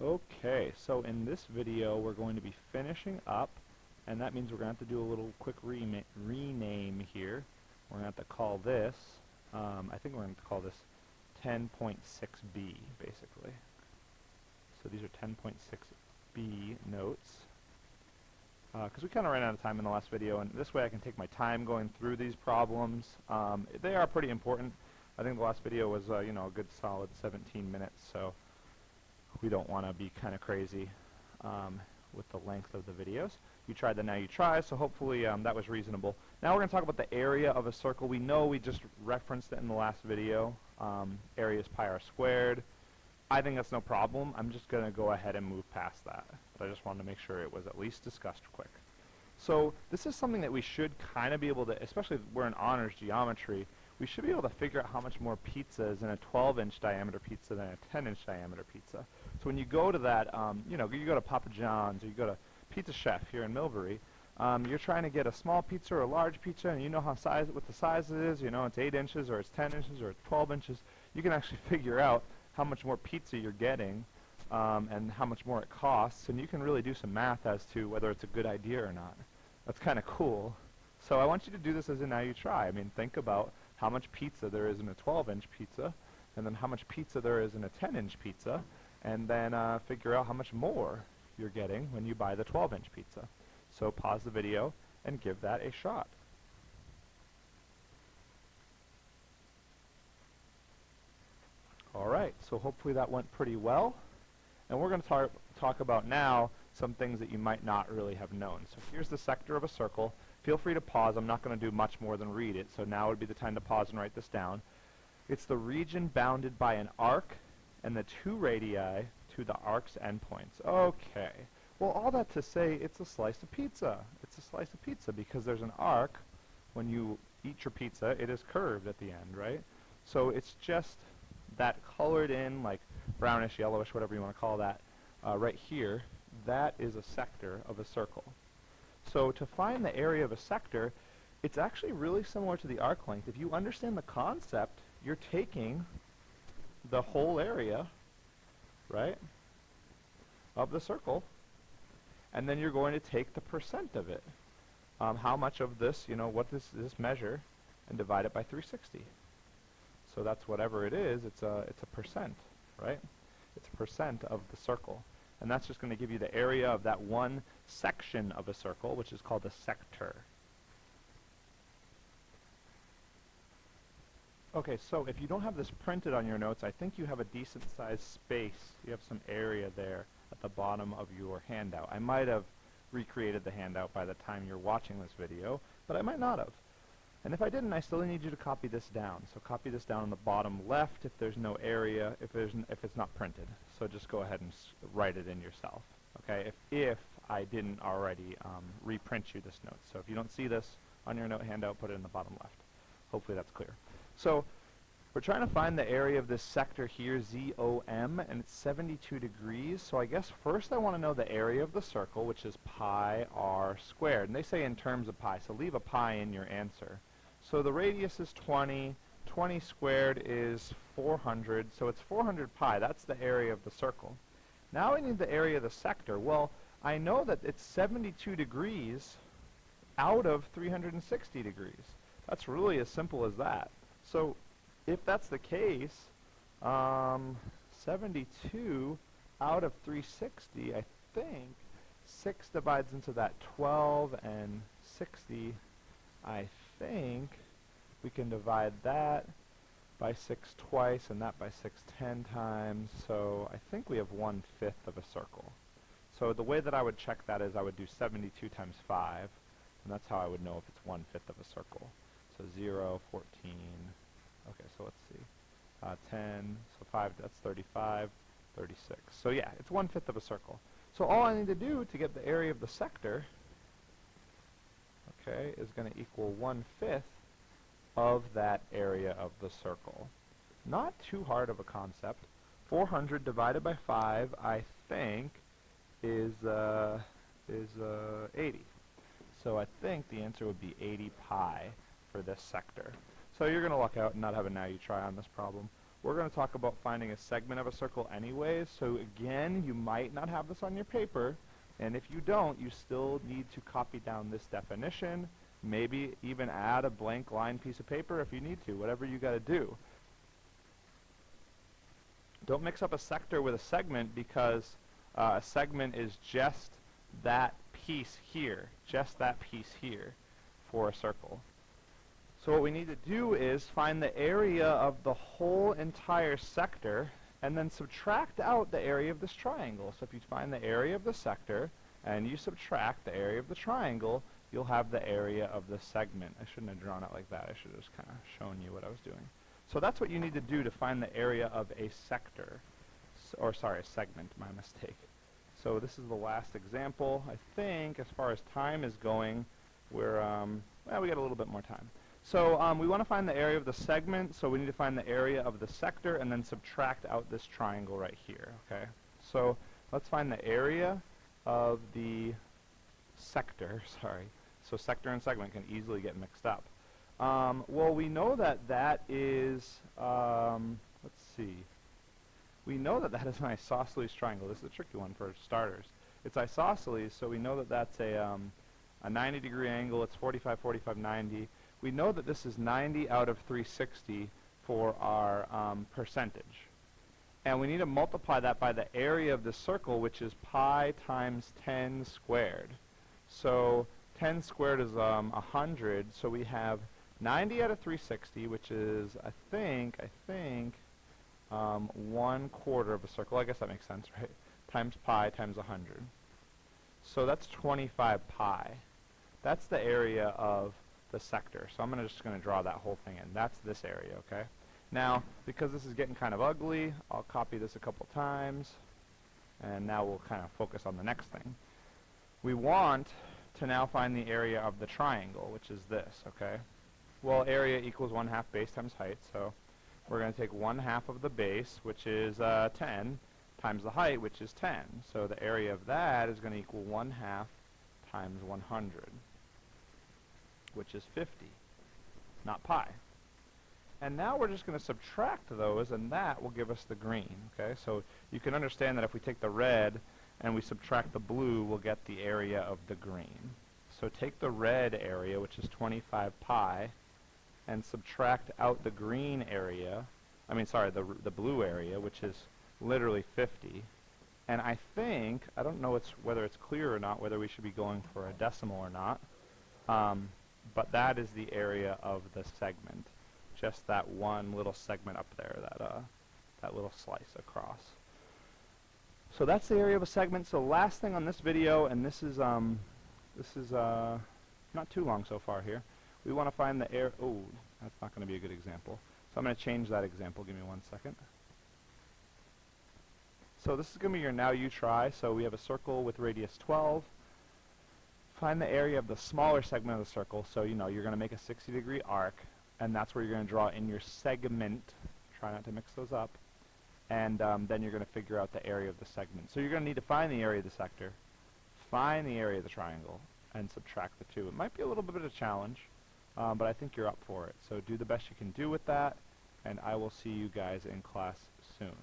Okay, so in this video we're going to be finishing up, and that means we're going to have to do a little quick rename here. We're going to have to call this, I think we're going to call this 10.6b basically. So these are 10.6b notes, because we kind of ran out of time in the last video, and this way I can take my time going through these problems. They are pretty important. I think the last video was a good solid 17 minutes, so we don't want to be kind of crazy with the length of the videos. You tried the Now You Try, so hopefully that was reasonable. Now we're going to talk about the area of a circle. We know we just referenced it in the last video. Area is pi r squared. I think that's no problem. I'm just going to go ahead and move past that. But I just wanted to make sure it was at least discussed quick. So this is something that we should kind of be able to, especially if we're in honors geometry, we should be able to figure out how much more pizza is in a 12-inch diameter pizza than a 10-inch diameter pizza. So when you go to that, you go to Papa John's or you go to Pizza Chef here in Millbury, you're trying to get a small pizza or a large pizza, and you know what the size it is. You know it's 8 inches or it's 10 inches or it's 12 inches. You can actually figure out how much more pizza you're getting and how much more it costs, and you can really do some math as to whether it's a good idea or not. That's kind of cool. So I want you to do this as in Now You Try. I mean, think about how much pizza there is in a 12-inch pizza, and then how much pizza there is in a 10-inch pizza, and then figure out how much more you're getting when you buy the 12-inch pizza. So pause the video and give that a shot. Alright, so hopefully that went pretty well. And we're going to talk about now some things that you might not really have known. So here's the sector of a circle. Feel free to pause. I'm not going to do much more than read it, so now would be the time to pause and write this down. It's the region bounded by an arc and the two radii to the arc's endpoints. Okay. Well, all that to say, it's a slice of pizza. It's a slice of pizza because there's an arc. When you eat your pizza, it is curved at the end, right? So it's just that colored in, like brownish, yellowish, whatever you want to call that, right here, that is a sector of a circle. So to find the area of a sector, it's actually really similar to the arc length. If you understand the concept, you're taking the whole area, right, of the circle, and then you're going to take the percent of it. How much of this, what does this measure, and divide it by 360. So that's whatever it is, it's a percent, right? It's a percent of the circle. And that's just going to give you the area of that one section of a circle, which is called a sector. Okay, so if you don't have this printed on your notes, I think you have a decent sized space. You have some area there at the bottom of your handout. I might have recreated the handout by the time you're watching this video, but I might not have. And if I didn't, I still need you to copy this down. So copy this down on the bottom left if there's no area, if it's not printed. So just go ahead and write it in yourself. Okay, if I didn't already reprint you this note. So if you don't see this on your note handout, put it in the bottom left. Hopefully that's clear. So we're trying to find the area of this sector here, ZOM, and it's 72 degrees. So I guess first I want to know the area of the circle, which is pi r squared. And they say in terms of pi, so leave a pi in your answer. So the radius is 20. 20 squared is 400, so it's 400 pi. That's the area of the circle. Now I need the area of the sector. Well, I know that it's 72 degrees out of 360 degrees. That's really as simple as that. So if that's the case, 72 out of 360, I think 6 divides into that 12, and 60, I think we can divide that by 6 twice and that by 6 10 times. So I think we have 1/5 of a circle. So the way that I would check that is I would do 72 times 5, and that's how I would know if it's 1/5 of a circle. So 0, 14, okay, so let's see, 10, so 5, that's 35, 36. So yeah, it's 1/5 of a circle. So all I need to do to get the area of the sector, okay, is going to equal 1/5 of that area of the circle. Not too hard of a concept. 400 divided by 5, I think, is 80. So I think the answer would be 80 pi for this sector. So you're going to luck out and not have a Now You Try on this problem. we're going to talk about finding a segment of a circle anyways. So again, you might not have this on your paper, and if you don't, you still need to copy down this definition, maybe even add a blank line piece of paper if you need to, whatever you got to do. Don't mix up a sector with a segment, because a segment is just that piece here, for a circle. So what we need to do is find the area of the whole entire sector and then subtract out the area of this triangle. So if you find the area of the sector and you subtract the area of the triangle, you'll have the area of the segment. I shouldn't have drawn it like that. I should have just kind of shown you what I was doing. So that's what you need to do to find the area of a sector. Or sorry, a segment, my mistake. So this is the last example. I think as far as time is going, we're, well, we got a little bit more time. So we want to find the area of the segment, so we need to find the area of the sector and then subtract out this triangle right here, okay? So let's find the area of the sector, sorry. So sector and segment can easily get mixed up. Well, we know that that is, let's see. We know that that is an isosceles triangle. This is a tricky one for starters. It's isosceles, so we know that that's a 90-degree angle. It's 45, 45, 90. We know that this is 90 out of 360 for our percentage. And we need to multiply that by the area of the circle, which is pi times 10 squared. So 10 squared is 100, so we have 90 out of 360, which is, I think, 1/4 of a circle. I guess that makes sense, right? Times pi times 100. So that's 25 pi. That's the area of the sector. So I'm just going to draw that whole thing in. That's this area, okay? Now, because this is getting kind of ugly, I'll copy this a couple times, and now we'll kind of focus on the next thing. We want to now find the area of the triangle, which is this, okay? Well, area equals 1/2 base times height, so we're going to take 1/2 of the base, which is 10, times the height, which is 10. So the area of that is going to equal 1/2 times 100, which is 50, not pi. And now we're just going to subtract those, and that will give us the green, okay? So you can understand that if we take the red and we subtract the blue, we'll get the area of the green. So take the red area, which is 25 pi, and subtract out the green area, the blue area, which is literally 50. And I think, I don't know whether it's clear or not, whether we should be going for a decimal or not, but that is the area of the segment. Just that one little segment up there, that little slice across. So that's the area of a segment. So last thing on this video, and this is not too long so far here. We want to find the area. Oh, that's not going to be a good example. So I'm going to change that example. Give me 1 second. So this is going to be your now you try. So we have a circle with radius 12. Find the area of the smaller segment of the circle. So you know you're going to make a 60-degree arc, and that's where you're going to draw in your segment. Try not to mix those up. And then you're going to figure out the area of the segment. So you're going to need to find the area of the sector, find the area of the triangle, and subtract the two. It might be a little bit of a challenge, but I think you're up for it. So do the best you can do with that, and I will see you guys in class soon.